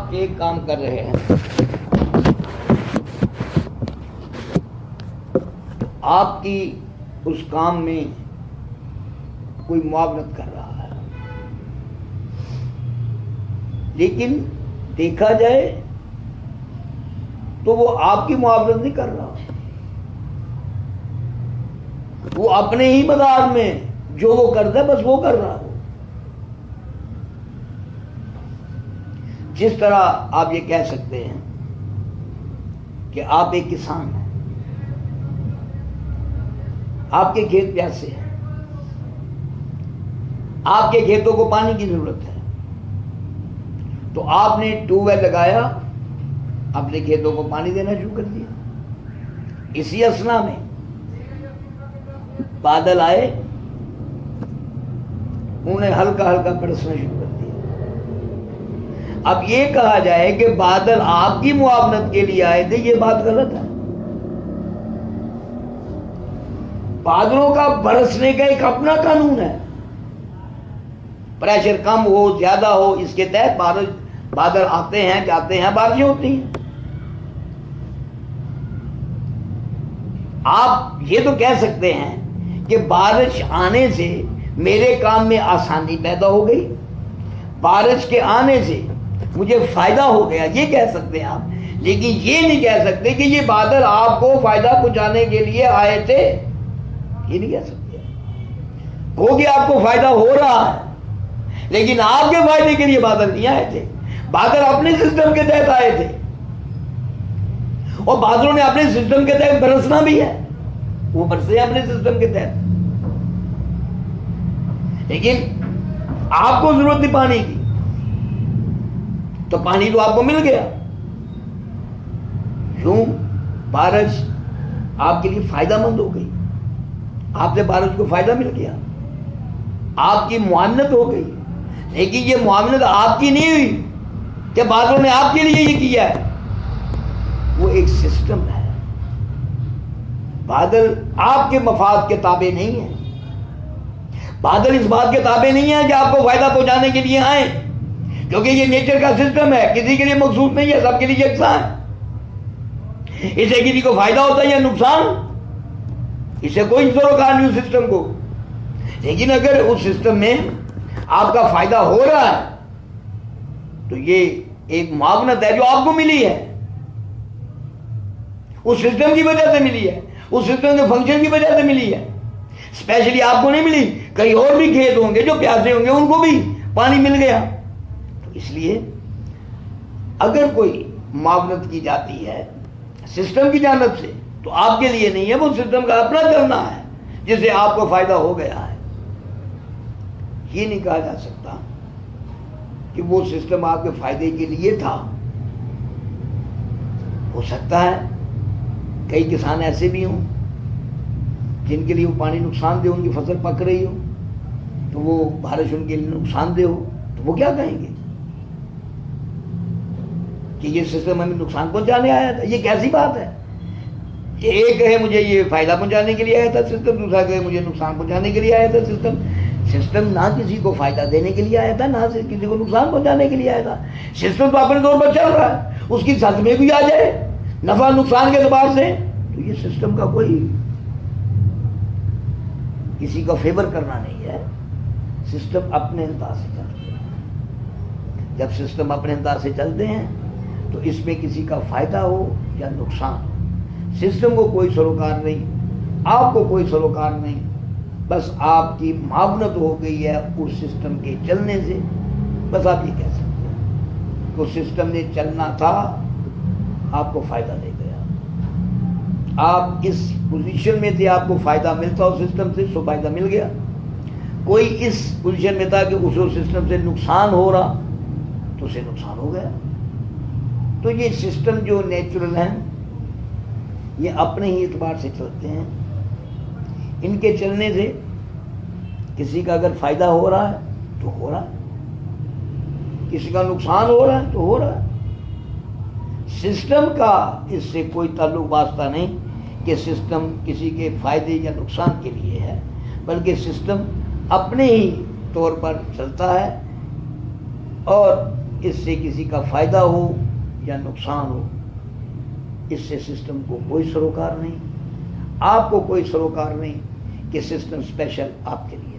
आप एक काम कर रहे हैं, आपकी उस काम में कोई मुआवनत कर रहा है, लेकिन देखा जाए तो वो आपकी मुआवनत नहीं कर रहा, वो अपने ही मदार में जो वो करता है बस वो कर रहा हो। जिस तरह आप ये कह सकते हैं कि आप एक किसान हैं, आपके खेत प्यासे हैं, आपके खेतों को पानी की जरूरत है, तो आपने ट्यूबवेल लगाया, अपने खेतों को पानी देना शुरू कर दिया। इसी असना में बादल आए, उन्हें हल्का हल्का बरसना शुरू कर दिया। अब ये कहा जाए कि बादल आपकी मुआवनत के लिए आए थे, ये बात गलत है। बादलों का बरसने का एक अपना कानून है, प्रेशर कम हो ज्यादा हो इसके तहत बादल आते हैं जाते हैं, बारिशें होती हैं। आप ये तो कह सकते हैं कि बारिश आने से मेरे काम में आसानी पैदा हो गई, बारिश के आने से मुझे फायदा हो गया, ये कह सकते हैं आप, लेकिन ये नहीं कह सकते कि ये बादल आपको फायदा पहुंचाने के लिए आए थे, ये नहीं कह सकते। हो गया आपको फायदा हो रहा है, लेकिन आपके फायदे के लिए बादल नहीं आए थे, बादल अपने सिस्टम के तहत आए थे, और बादलों ने अपने सिस्टम के तहत बरसना भी है, वो बरसे अपने सिस्टम के तहत, लेकिन आपको जरूरत थी पानी की, तो पानी तो आपको मिल गया। क्यों? बारिश आपके लिए फायदामंद हो गई, आपसे बारिश को फायदा मिल गया, आपकी मुआवनत हो गई। लेकिन ये मुआवनत आपकी नहीं हुई कि बादलों ने आपके लिए ये किया है, वो एक सिस्टम है। बादल आपके मफाद के ताबे नहीं है, बादल इस बात के ताबे नहीं है कि आपको फायदा पहुंचाने के लिए आए, क्योंकि ये नेचर का सिस्टम है, किसी के लिए मखसूस नहीं है, सबके लिए यकसा है। इसे किसी को फायदा होता है या नुकसान, इसे कोई सरोकार नहीं उस सिस्टम को। लेकिन अगर उस सिस्टम में आपका फायदा हो रहा है तो ये एक मुआवनत है जो आपको मिली है, उस सिस्टम की वजह से मिली है, उस सिस्टम के फंक्शन की वजह से मिली है। स्पेशली आपको नहीं मिली, कई और भी खेत होंगे जो प्यासे होंगे, उनको भी पानी मिल गया। तो इसलिए अगर कोई मुआवनत की जाती है सिस्टम की जानब से, तो आपके लिए नहीं है, वो सिस्टम का अपना चलना है जिससे आपको फायदा हो गया है। ये नहीं कहा जा सकता कि वो सिस्टम आपके फायदे के लिए था। हो सकता है कई किसान ऐसे भी हों जिनके लिए वो पानी नुकसानदेह, उनकी फसल पक रही हो तो वो बारिश उनके लिए नुकसानदेह हो, तो वो क्या कहेंगे कि ये सिस्टम हमें नुकसान पहुंचाने आया था। ये कैसी बात है? एक कहे मुझे ये फायदा पहुंचाने के लिए आया था सिस्टम, दूसरा कहे मुझे नुकसान पहुंचाने के लिए आया था सिस्टम। सिस्टम ना किसी को फायदा देने के लिए आया था, ना किसी को नुकसान पहुंचाने के लिए आया था। सिस्टम तो अपने तौर पर चल रहा है, उसकी सद में भी आ जाए नफा नुकसान के एतबार से, तो ये सिस्टम का कोई किसी का फेवर करना नहीं है। सिस्टम अपने अंदाज से चलते हैं। जब सिस्टम अपने अंदाज से चलते हैं तो इसमें किसी का फायदा हो या नुकसान, सिस्टम को कोई सरोकार नहीं, आपको कोई सरोकार नहीं, बस आपकी मुआवनत हो गई है उस सिस्टम के चलने से। बस आप ये कह सकते हैं कि उस सिस्टम ने चलना था, आपको फायदा दे गया, आप इस पोजीशन में थे, आपको फायदा मिलता उस सिस्टम से, सो फायदा मिल गया। कोई इस पोजीशन में था कि उस सिस्टम से नुकसान हो रहा, तो उसे नुकसान हो गया। तो ये सिस्टम जो नेचुरल हैं, ये अपने ही एतबार से चलते हैं। इनके चलने से किसी का अगर फायदा हो रहा है तो हो रहा है, किसी का नुकसान हो रहा है तो हो रहा है। सिस्टम का इससे कोई ताल्लुक वास्ता नहीं कि सिस्टम किसी के फायदे या नुकसान के लिए है, बल्कि सिस्टम अपने ही तौर पर चलता है और इससे किसी का फायदा हो या नुकसान हो, इससे सिस्टम को कोई सरोकार नहीं, आपको कोई सरोकार नहीं कि सिस्टम स्पेशल आपके लिए।